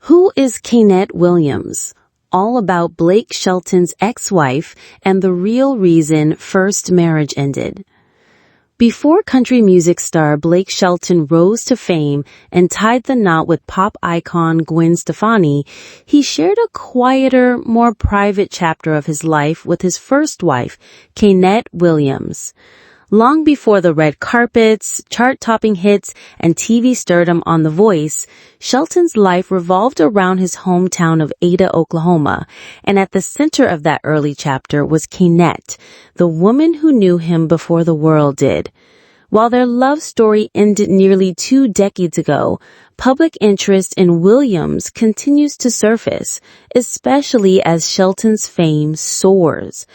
Who is Kaynette Williams? All about Blake Shelton's ex-wife and the real reason first marriage ended. Before country music star Blake Shelton rose to fame and tied the knot with pop icon Gwen Stefani, he shared a quieter, more private chapter of his life with his first wife, Kaynette Williams. Long before the red carpets, chart-topping hits, and TV stardom on The Voice, Shelton's life revolved around his hometown of Ada, Oklahoma, and at the center of that early chapter was Kaynette, the woman who knew him before the world did. While their love story ended nearly 2 decades ago, public interest in Williams continues to surface, especially as Shelton's fame soars.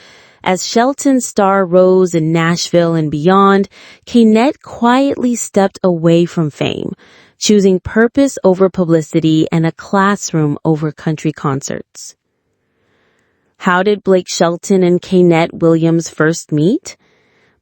As Shelton's star rose in Nashville and beyond, Kaynette quietly stepped away from fame, choosing purpose over publicity and a classroom over country concerts. How did Blake Shelton and Kaynette Williams first meet?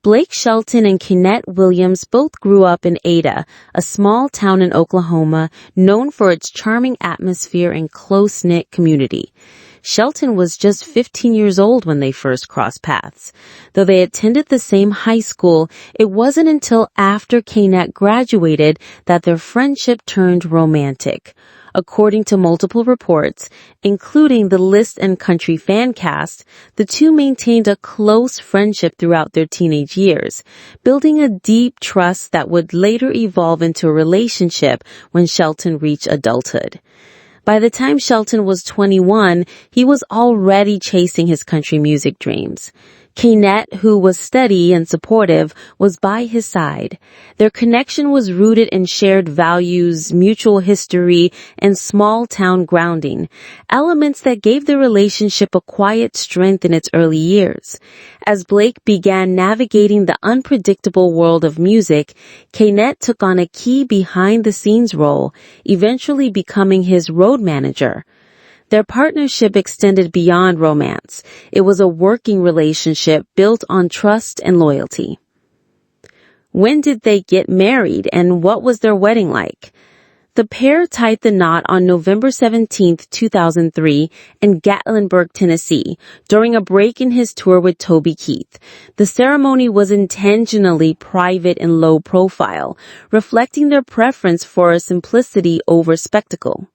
Blake Shelton and Kaynette Williams both grew up in Ada, a small town in Oklahoma known for its charming atmosphere and close-knit community. Shelton was just 15 years old when they first crossed paths. Though they attended the same high school, it wasn't until after Kaynette graduated that their friendship turned romantic. According to multiple reports, including the List and Country fan cast, the two maintained a close friendship throughout their teenage years, building a deep trust that would later evolve into a relationship when Shelton reached adulthood. By the time Shelton was 21, he was already chasing his country music dreams. Kaynette, who was steady and supportive, was by his side. Their connection was rooted in shared values, mutual history, and small-town grounding, elements that gave the relationship a quiet strength in its early years. As Blake began navigating the unpredictable world of music, Kaynette took on a key behind-the-scenes role, eventually becoming his road manager. Their partnership extended beyond romance. It was a working relationship built on trust and loyalty. When did they get married, and what was their wedding like? The pair tied the knot on November 17, 2003 in Gatlinburg, Tennessee, during a break in his tour with Toby Keith. The ceremony was intentionally private and low profile, reflecting their preference for simplicity over spectacle.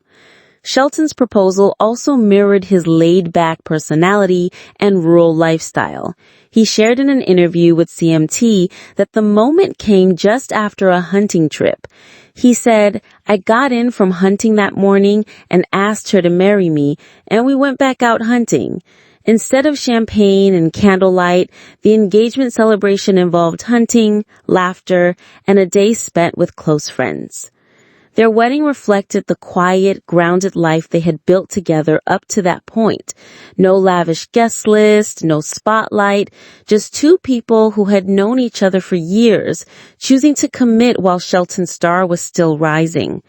Shelton's proposal also mirrored his laid-back personality and rural lifestyle. He shared in an interview with CMT that the moment came just after a hunting trip. He said, "I got in from hunting that morning and asked her to marry me, and we went back out hunting. Instead of champagne and candlelight, the engagement celebration involved hunting, laughter, and a day spent with close friends." Their wedding reflected the quiet, grounded life they had built together up to that point. No lavish guest list, no spotlight, just two people who had known each other for years, choosing to commit while Shelton's star was still rising.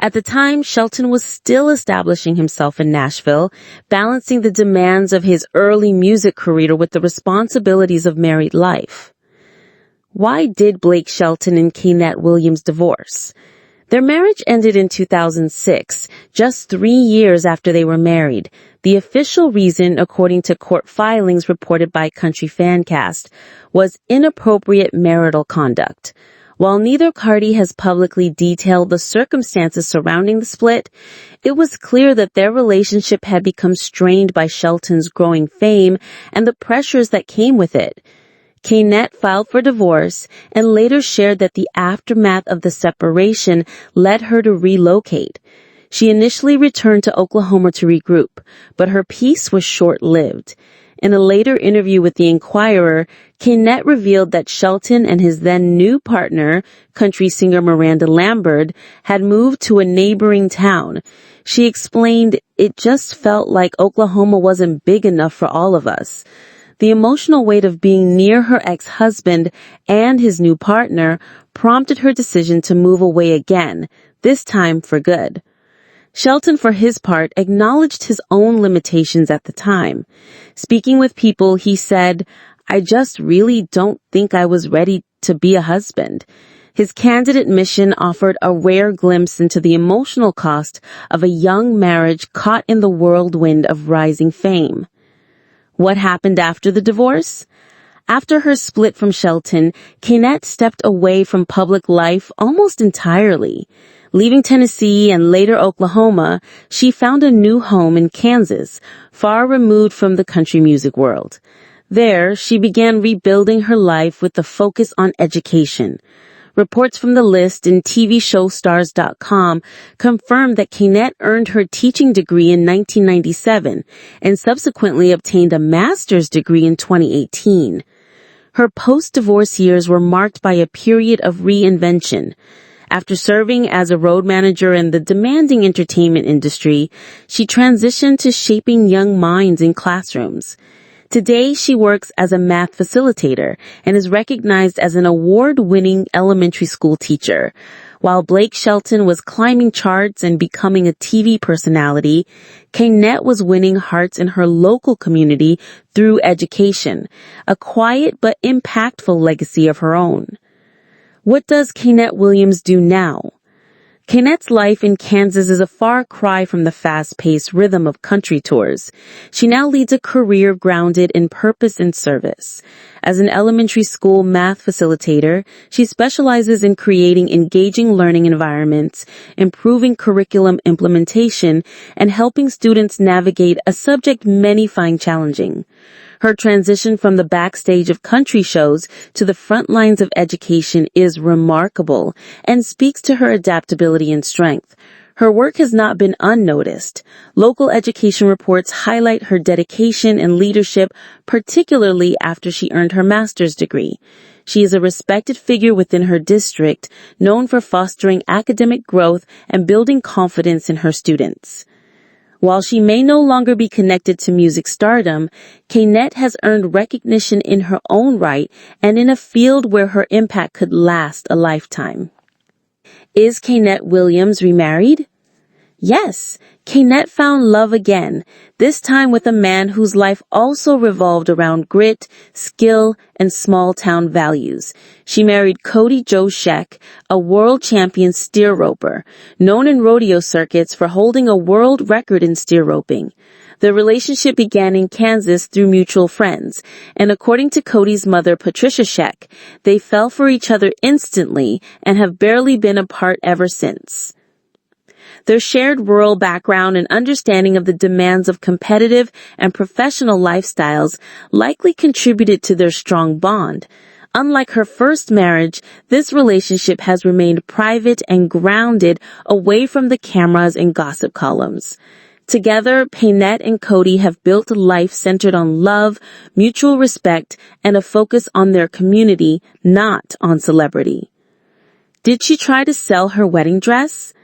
At the time, Shelton was still establishing himself in Nashville, balancing the demands of his early music career with the responsibilities of married life. Why did Blake Shelton and Kaynette Williams divorce? Their marriage ended in 2006, just 3 years after they were married. The official reason, according to court filings reported by Country Fancast, was inappropriate marital conduct. While neither party has publicly detailed the circumstances surrounding the split, it was clear that their relationship had become strained by Shelton's growing fame and the pressures that came with it. Kaynette filed for divorce and later shared that the aftermath of the separation led her to relocate. She initially returned to Oklahoma to regroup, but her peace was short-lived. In a later interview with The Inquirer, Kaynette revealed that Shelton and his then new partner, country singer Miranda Lambert, had moved to a neighboring town. She explained, "It just felt like Oklahoma wasn't big enough for all of us." The emotional weight of being near her ex-husband and his new partner prompted her decision to move away again, this time for good. Shelton, for his part, acknowledged his own limitations at the time. Speaking with People, he said, "I just really don't think I was ready to be a husband." His candid admission offered a rare glimpse into the emotional cost of a young marriage caught in the whirlwind of rising fame. What happened after the divorce? After her split from Shelton, Kaynette stepped away from public life almost entirely. Leaving Tennessee and later Oklahoma, she found a new home in Kansas, far removed from the country music world. There, she began rebuilding her life with a focus on education. Reports from the list in TVShowStars.com confirmed that Kaynette earned her teaching degree in 1997 and subsequently obtained a master's degree in 2018. Her post-divorce years were marked by a period of reinvention. After serving as a road manager in the demanding entertainment industry, she transitioned to shaping young minds in classrooms. Today, she works as a math facilitator and is recognized as an award-winning elementary school teacher. While Blake Shelton was climbing charts and becoming a TV personality, Kaynette was winning hearts in her local community through education, a quiet but impactful legacy of her own. What does Kaynette Williams do now? Kaynette's life in Kansas is a far cry from the fast-paced rhythm of country tours. She now leads a career grounded in purpose and service. As an elementary school math facilitator, she specializes in creating engaging learning environments, improving curriculum implementation, and helping students navigate a subject many find challenging. Her transition from the backstage of country shows to the front lines of education is remarkable and speaks to her adaptability and strength. Her work has not been unnoticed. Local education reports highlight her dedication and leadership, particularly after she earned her master's degree. She is a respected figure within her district, known for fostering academic growth and building confidence in her students. While she may no longer be connected to music stardom, Kaynette has earned recognition in her own right and in a field where her impact could last a lifetime. Is Kaynette Williams remarried? Yes, Kaynette found love again, this time with a man whose life also revolved around grit, skill, and small-town values. She married Cody Joe Sheck, a world champion steer roper, known in rodeo circuits for holding a world record in steer roping. The relationship began in Kansas through mutual friends, and according to Cody's mother, Patricia Sheck, they fell for each other instantly and have barely been apart ever since. Their shared rural background and understanding of the demands of competitive and professional lifestyles likely contributed to their strong bond. Unlike her first marriage, this relationship has remained private and grounded away from the cameras and gossip columns. Together, Kaynette and Cody have built a life centered on love, mutual respect, and a focus on their community, not on celebrity. Did she try to sell her wedding dress?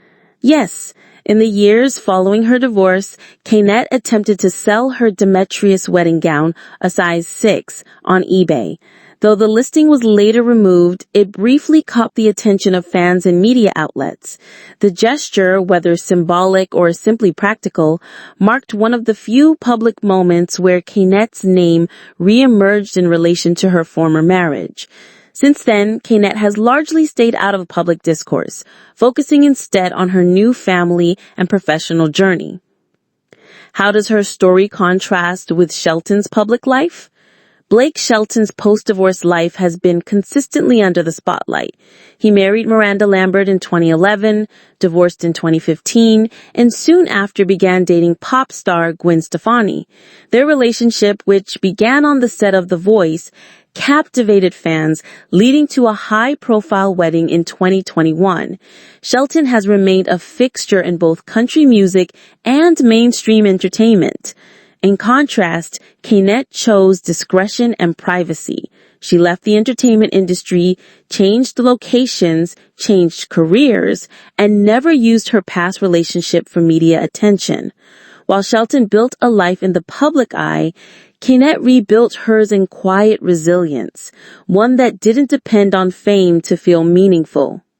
Yes, in the years following her divorce, Kaynette attempted to sell her Demetrius wedding gown, a size 6, on eBay. Though the listing was later removed, it briefly caught the attention of fans and media outlets. The gesture, whether symbolic or simply practical, marked one of the few public moments where Kaynette's name re-emerged in relation to her former marriage. Since then, Kaynette has largely stayed out of public discourse, focusing instead on her new family and professional journey. How does her story contrast with Shelton's public life? Blake Shelton's post-divorce life has been consistently under the spotlight. He married Miranda Lambert in 2011, divorced in 2015, and soon after began dating pop star Gwen Stefani. Their relationship, which began on the set of The Voice, captivated fans, leading to a high-profile wedding in 2021. Shelton has remained a fixture in both country music and mainstream entertainment. In contrast, Kaynette chose discretion and privacy. She left the entertainment industry, changed locations, changed careers, and never used her past relationship for media attention. While Shelton built a life in the public eye, Kaynette rebuilt hers in quiet resilience, one that didn't depend on fame to feel meaningful.